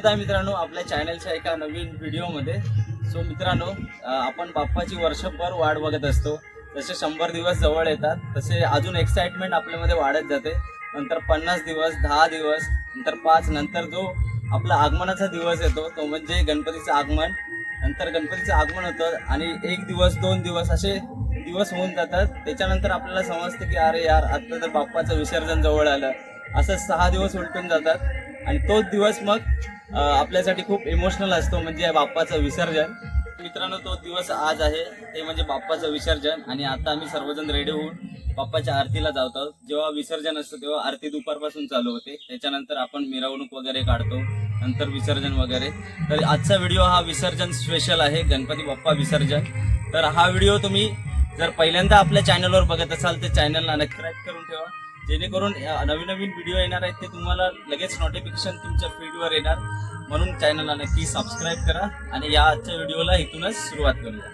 स्वागत आहे मित्रांनो आपल्या चॅनलच्या एका नवीन व्हिडिओमध्ये। सो मित्रांनो, आपण बाप्पाची वर्षभर वाट बघत असतो। जसे 100 दिवस जवळ येतात तसे अजून एक्साइटमेंट आपल्यामध्ये वाढत जाते। नंतर 50 दिवस, 10 दिवस, नंतर 5, नंतर जो आपला आगमनाचा दिवस येतो तो म्हणजे गणपतीचं आगमन। नंतर गणपतीचं आगमन होतं आणि 1 दिवस 2 दिवस असे दिवस होऊन जातात। त्याच्यानंतर आपल्याला समजतं की अरे यार, आता तर बाप्पाचं विसर्जन जवळ आलं। असं 6 दिवस उलटून जातात आणि तोच दिवस मग आपल्यासाठी खूप इमोशनल असतो, म्हणजे बाप्पाचं विसर्जन। मित्रांनो, तो दिवस आज आहे, ते म्हणजे बाप्पाचं विसर्जन। आणि आता आम्ही सर्वजण रेडी होऊन बाप्पाच्या आरतीला जात आहोत। जेव्हा विसर्जन असतं तेव्हा आरती दुपारपासून चालू होते, त्याच्यानंतर आपण मिरवणूक वगैरे काढतो, नंतर विसर्जन वगैरे। तर आजचा व्हिडिओ हा विसर्जन स्पेशल आहे, गणपती बाप्पा विसर्जन। तर हा व्हिडिओ तुम्ही जर पहिल्यांदा आपल्या चॅनलवर बघत असाल तर चॅनलला सबस्क्राईब करून ठेवा, जेणेकरून नवीन नवीन व्हिडिओ येणार आहेत ते तुम्हाला लगेच नोटिफिकेशन तुमच्या फीडवर येणार। म्हणून चॅनलला नक्की सबस्क्राईब करा आणि या आजच्या व्हिडिओला इथूनच सुरुवात करूया।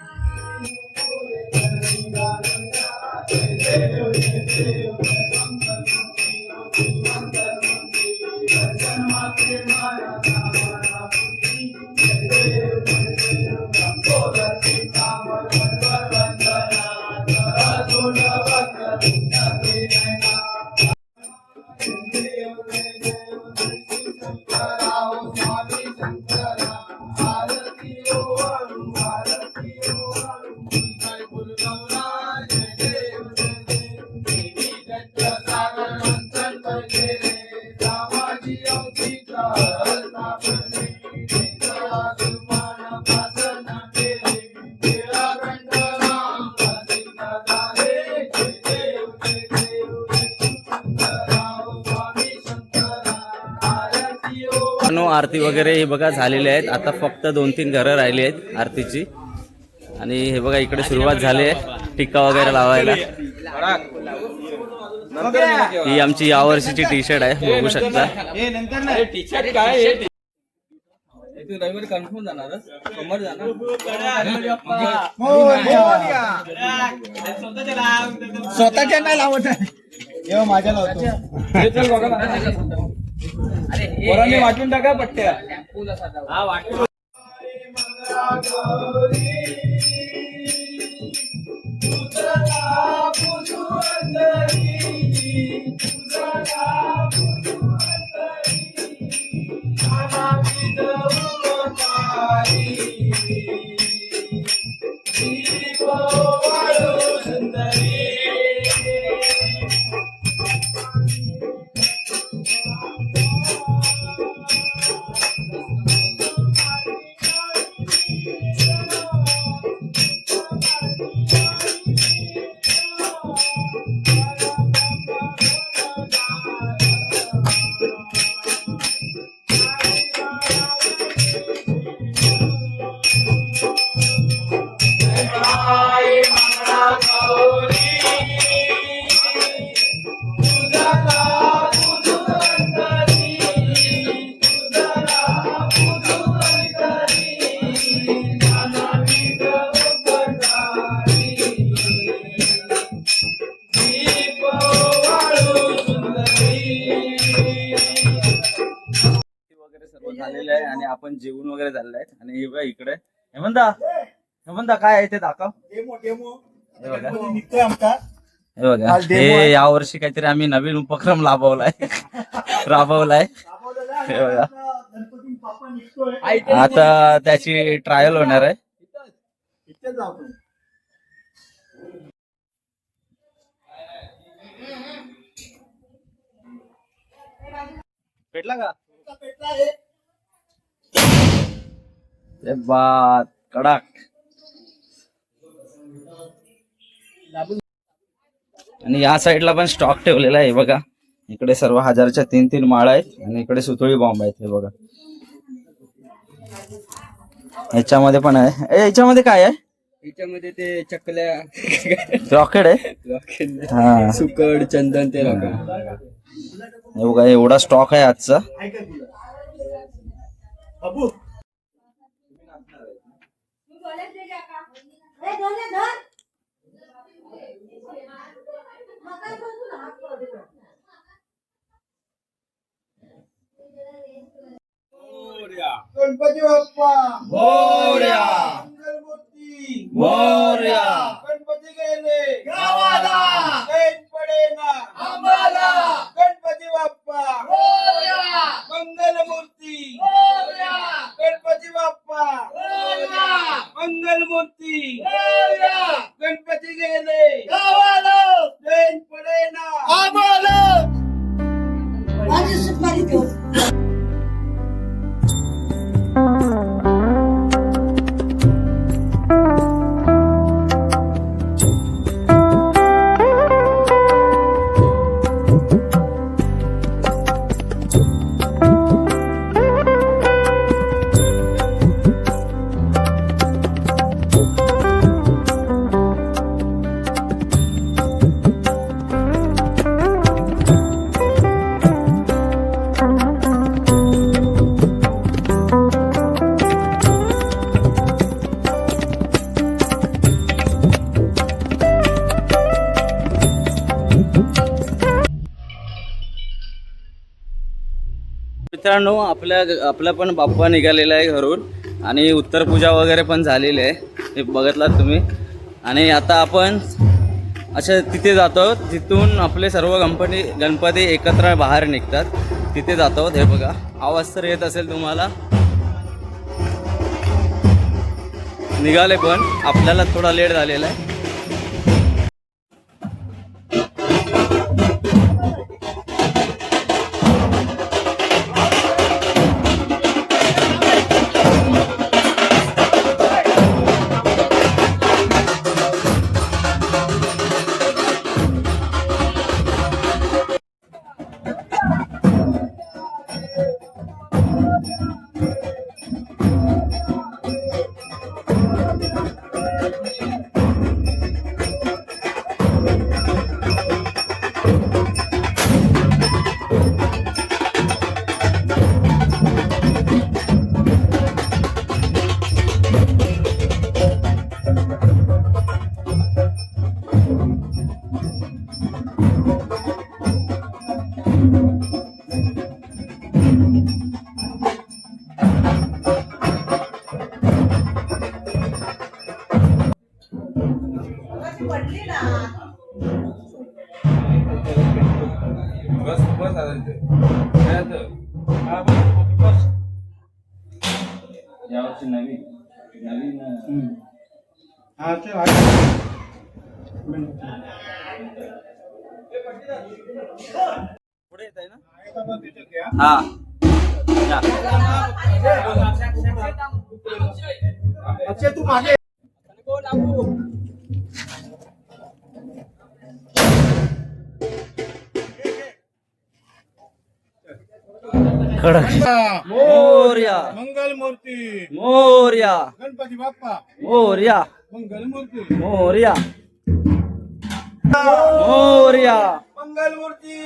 आरती वगैरे हे बघा झालेले आहेत। आता फक्त 2-3 घरं राहिली आहेत आरतीची। आणि हे बघा इकडे सुरुवात झाली आहे टिक्का वगैरे लावायला। ही आमची यावर्षीची टी शर्ट आहे, बघू शकता। स्वतःच्या नाही लावत आहे, माझ्या लावतो। पोरांनी वाटून टाका पट्ट्या। हा वाटून झालेलं आहे आणि आपण जेवून वगैरे झालेलं आहे। आणि हे बघा इकडे हेमंता काय आहे ते दाखव। हे बघा, हे या वर्षी काहीतरी आम्ही नवीन उपक्रम राबवलाय। हे बघा, आता त्याची ट्रायल होणार आहे। भेटला का? बात कडक। आणि या साईडला पण स्टॉक ठेवलेला आहे बघा। इकडे सर्व 1000च्या 3-3 माळा आहेत आणि इकडे सुतळी बॉम्ब आहेत। हे बघा, ह्याच्यामध्ये पण आहे। याच्यामध्ये काय आहे? याच्यामध्ये ते चकल्या रॉकेट आहे। हा, सुकड चंदन ते रॉकेट। हे बघा, एवढा स्टॉक आहे आजचा। गणपती बाप्पा मोरया मंगलमूर्ती मोरया गणपती गेले गावाला चैन पडेना आम्हाला गणपती बाप्पा मोरया मंगलमूर्ती मोरया गणपती बाप्पा मोरया मंगलमूर्ती मोरया गणपती गेले गावाला चैन पडेना आम्हाला माझी सुपारी देऊ. मित्रांनो आपला पण बाप्पा निघालेला आहे घरून आणि उत्तर पूजा वगैरे पण झालेली आहे, हे बघितलात तुम्ही. आणि आता आपण अशा तिथे जातो जिथून आपले सर्व गणपती एकत्र बाहेर निघतात, तिथे जातो. हे बघा, आवाज तर येत असेल तुम्हाला. निघाले पण आपल्याला थोडा लेट झालेला आहे. यावर्षी नवीन पुढे येत आहे ना. हा अक्षय तू मागे मोरया मंगलमूर्ती मोरया गणपती बाप्पा मोरया मंगलमूर्ती मोरया मोरया मंगलमूर्ती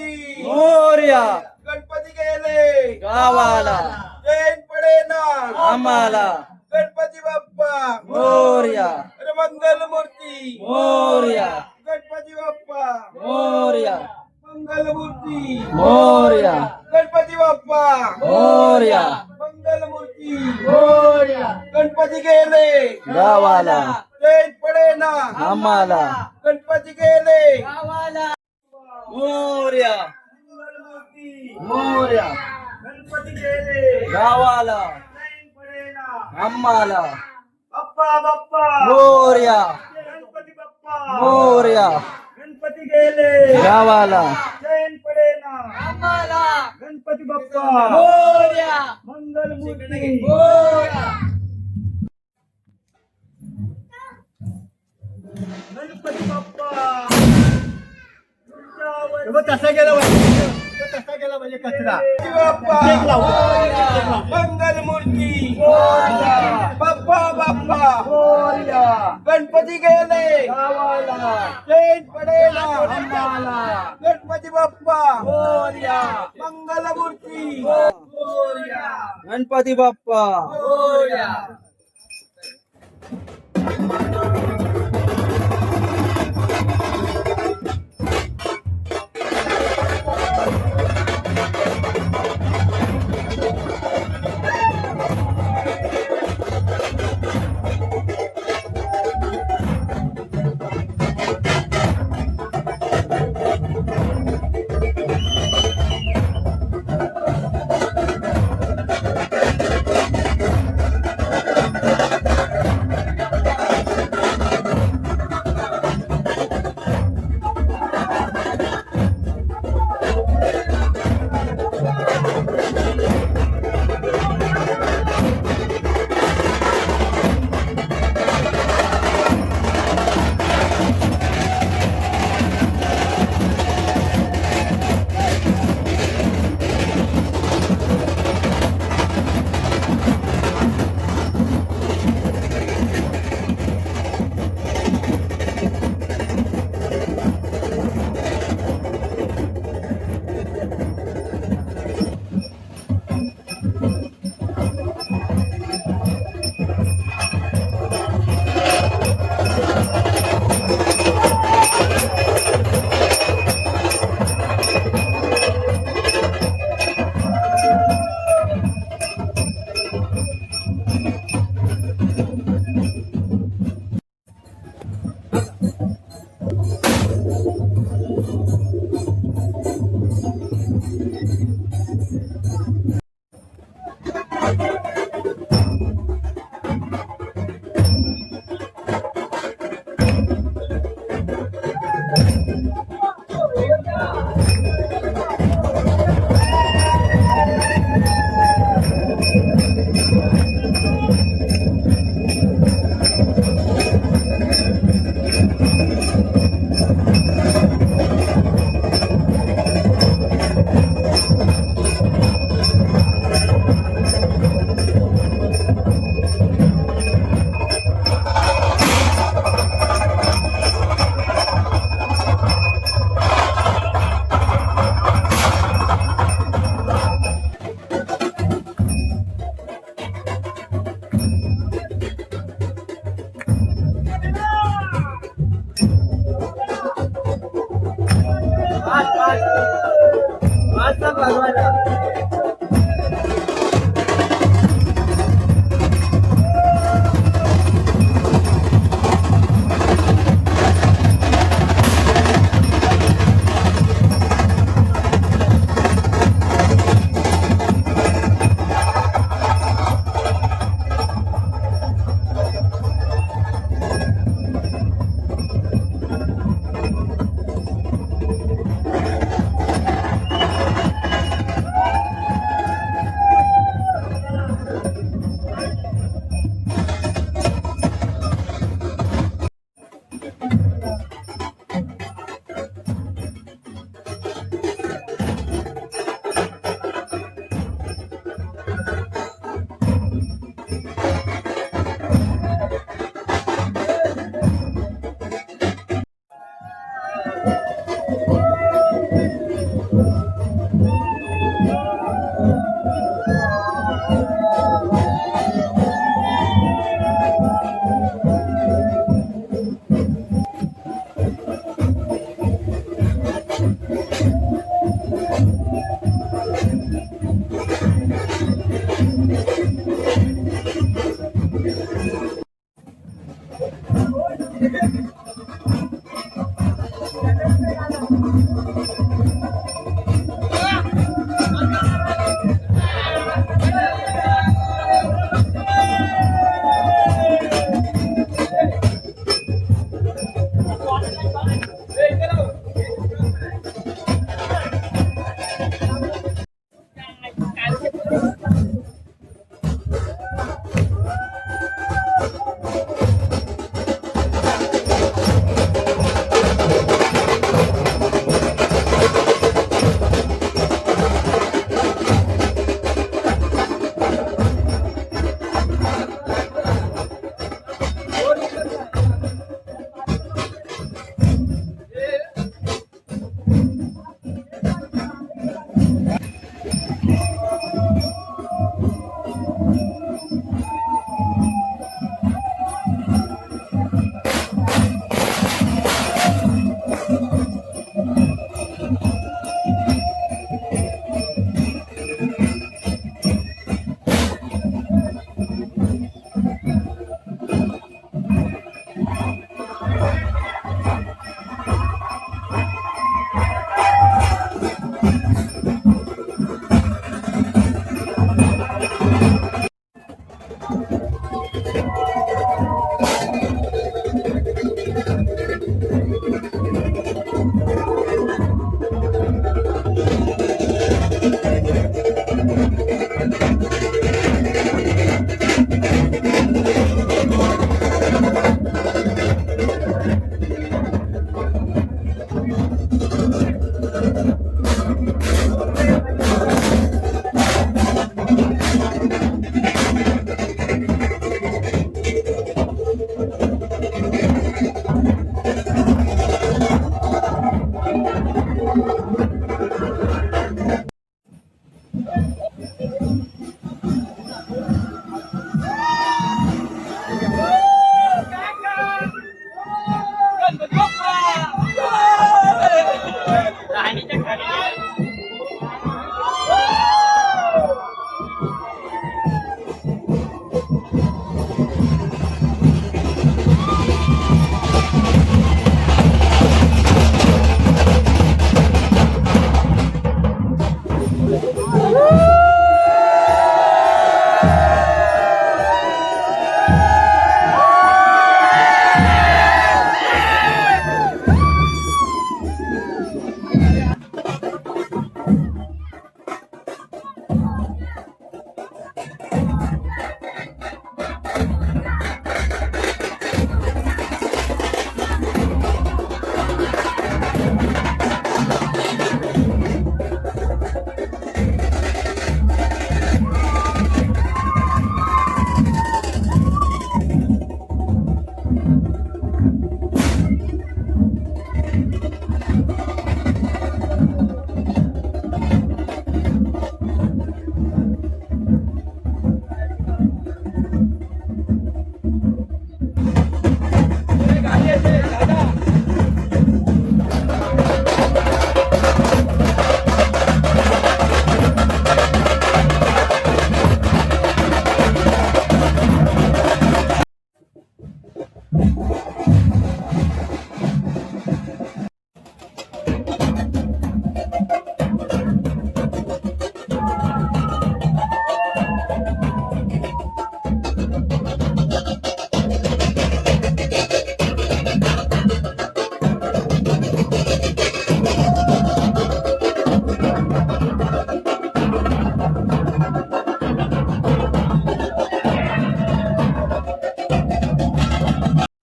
मोरया गणपती गेले गावाला चैन पडेना आम्हाला गणपती बाप्पा मोरया अरे मंगलमूर्ती मोरया गणपती बाप्पा मोरया मंगलमूर्ती मोरया गणपती बाप्पा मोरया मंगलमूर्ती गणपती गेले गावाला चैन पडेना आम्हाला गणपती गेले मोरया मंगलमूर्ती मोरया गणपती गेले गावाला चैन पडेना आम्हाला बाप्पा बाप्पा मोरया गणपती बाप्पा मोरया गणपती गेले गावाला चैन पडेना आम्हाला गणपती बाप्पा मोरया मंगलमूर्ती गणपती बाप्पा कसा गेला पाहिजे कचरा बाप्पा मंगलमूर्ती बाप्पा बाप्पा गणपती गेले चैन पडेना गणपती बाप्पा मंगलमूर्ती गणपती बाप्पा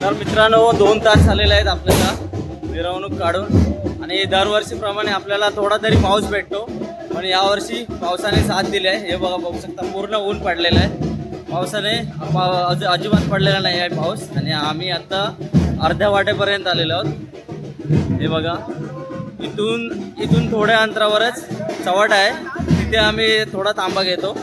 तर मित्रांनो 2 तास झालेले आहेत आपल्याला मिरवणूक काढून आणि दरवर्षीप्रमाणे आपल्याला थोडा तरी पाऊस भेटतो पण यावर्षी पावसाने साथ दिली आहे. हे बघा बघू शकता पूर्ण ऊन पडलेलं आहे. पावसाने अजिबात पडलेला नाही आहे पाऊस आणि आम्ही आता अर्ध्या वाटेपर्यंत आलेलो आहोत. हे बघा इथून थोड्या अंतरावरच चव्हाट आहे तिथे आम्ही थोडा थांबा घेतो.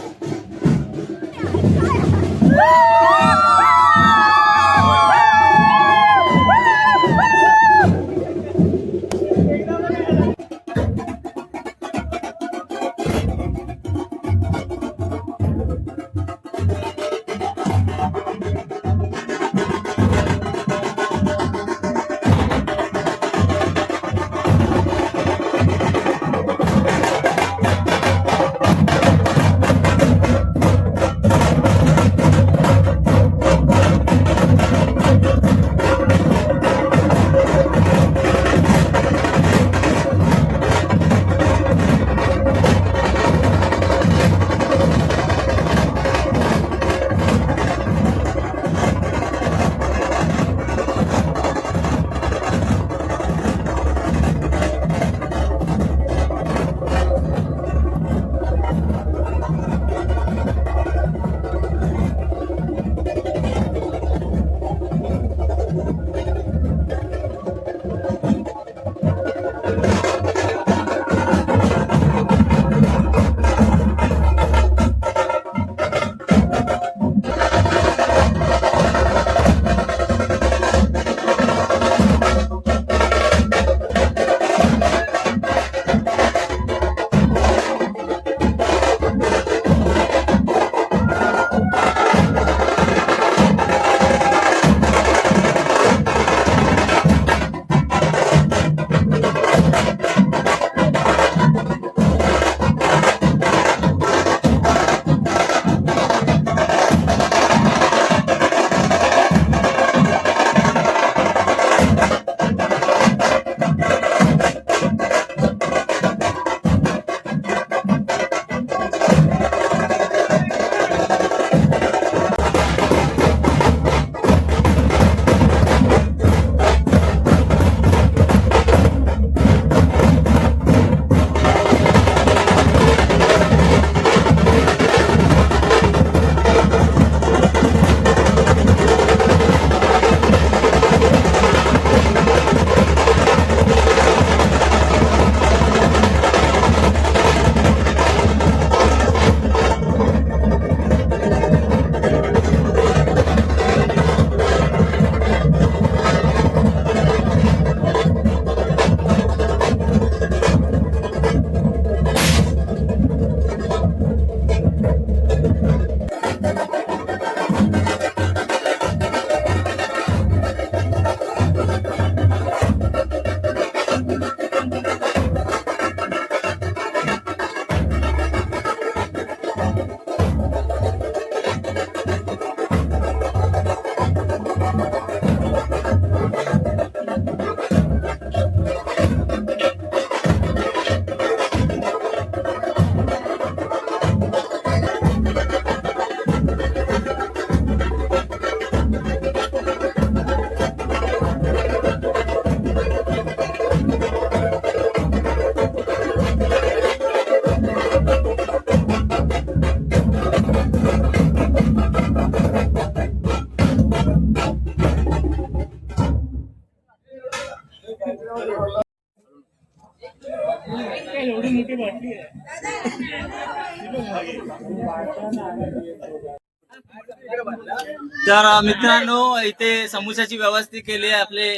तर मित्रांनो इथे समोसाची व्यवस्था केली आहे आपले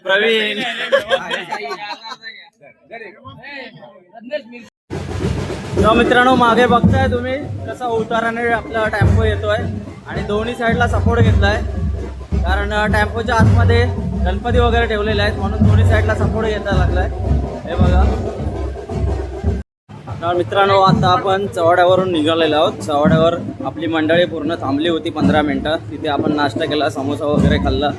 प्रवीण. तर मित्रांनो मागे बघताय तुम्ही कसा उताराने आपला टेम्पो येतोय आणि दोन्ही साईडला सपोर्ट घेतलाय कारण टेम्पोच्या आतमध्ये गणपती वगैरे ठेवलेले आहेत म्हणून दोन्ही साईडला सपोर्ट घ्यायला लागलाय. हे बघा. तर मित्रांनो आता आपण चव्हाड्यावरून निघालेलो आहोत. चव्हाड्यावर आपली मंडळी पूर्ण थांबली होती 15 मिनटं. तिथे आपण नाश्ता केला, समोसा वगैरे खाल्ला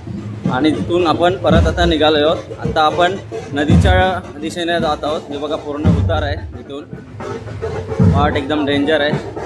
आणि तिथून आपण परत आता निघालो आहोत. आता आपण नदीच्या दिशेने जात आहोत. हे बघा पूर्ण उतार आहे इथून. वाट एकदम डेंजर आहे.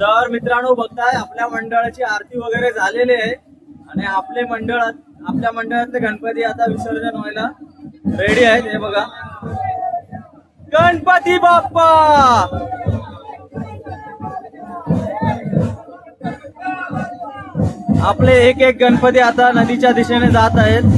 तर मित्रांनो बघताय आपल्या मंडळाची आरती वगैरे झालेली आहे आणि आपल्या मंडळातले गणपती आता विसर्जन व्हायला रेडी आहेत. हे बघा गणपती बाप्पा. आपले एक एक गणपती आता नदीच्या दिशेने जात आहेत.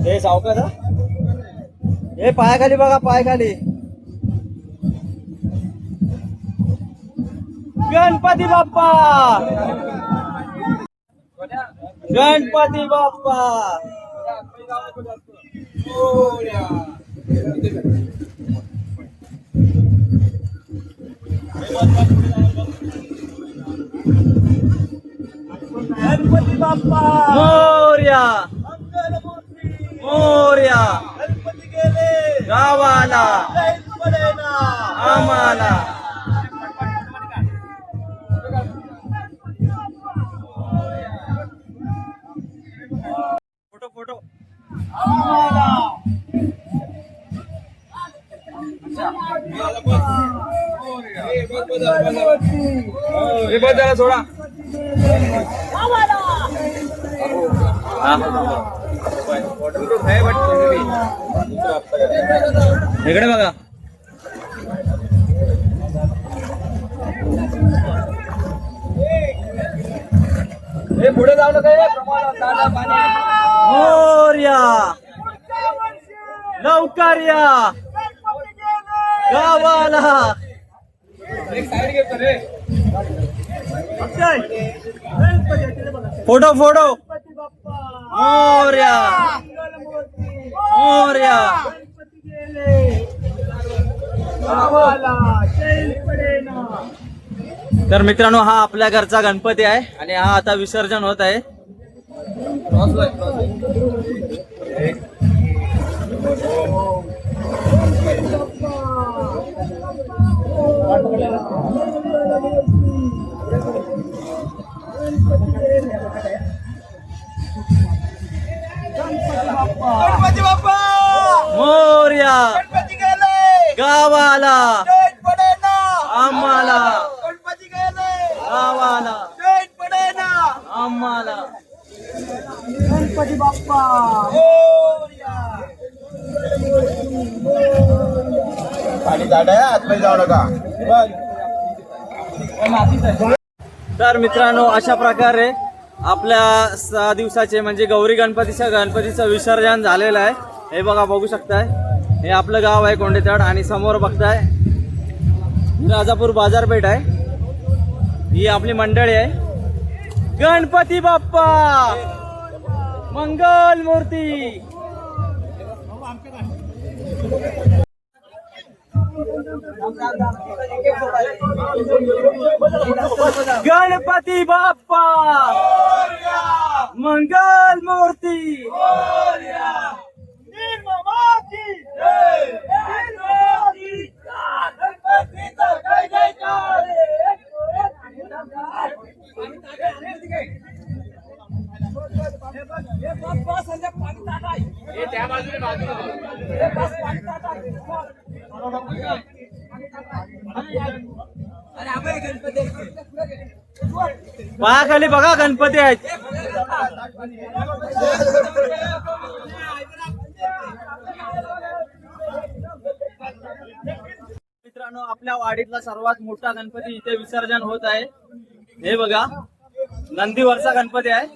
हे सावकाश हा. हे पायाखाली बघा, पायाखाली. गणपती बाप्पा, गणपती बाप्पा. गणपती बाप्पा मोरया, मोरया. गणपती गेले गावाला लाईट पडेना आम्हाला. Photo photo. हे बघ जरा सोडा. इकडे बघा. हे पुढे जाऊ नका. हे प्रमाणात दादा पाणी. मोरया, लवकर या गावाला. एक साईड घेतो रे. Photo photo. मोरया, मोरया. तर मित्रांनो, हा आपल्या घरचा गणपती आहे आणि हा आता विसर्जन होत आहे. गणपती बाप्पा मोरया, गणपती गेले गावाला लाईट पडेना आम्हाला. गणपती गेले गावाला लाईट पडेना आम्हाला. गणपती बाप्पा मोरया. पाणी दादा आहे, आतमध्ये जाऊ नका. तर मित्रांनो, अशा प्रकारे आपल्या 6 दिवसाचे म्हणजे गौरी गणपतीचं विसर्जन झालेलं आहे. हे बघा, बघू शकताय. हे आपलं गाव आहे कोंडेतड आणि समोर बघताय राजापूर बाजारपेठ आहे. ही आपली मंडळी आहे. गणपती बाप्पा मंगल मूर्ती. गणपती बाप्पा मंगल मूर्ती. पायाखाली बघा गणपती आहेत. मित्रांनो, आपल्या वाडीतला सर्वात मोठा गणपती इथे विसर्जन होत आहे. हे बघा, नंदीवरचा गणपती आहे.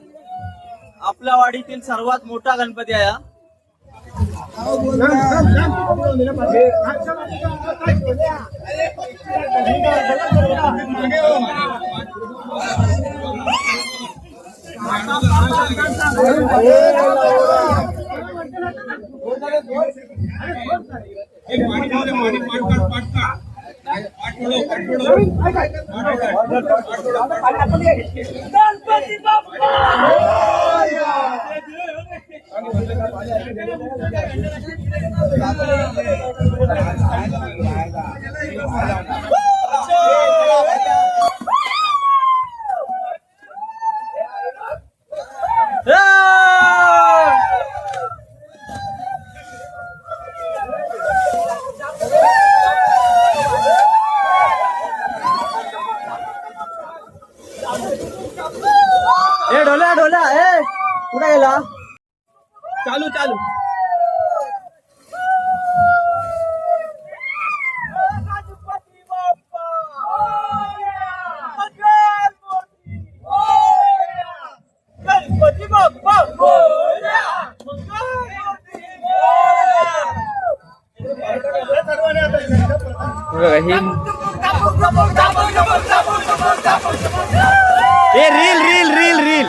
आपल्या वाडीतील सर्वात मोठा गणपती आहे हा. गणपती बाप्पा ए ढोल्या ढोल्या ए कुठे गेला चालू चालू गणपती बाप्पा मंगलमूर्ती गणपती बाप्पा मंगलमूर्ती ए रील रील रील रील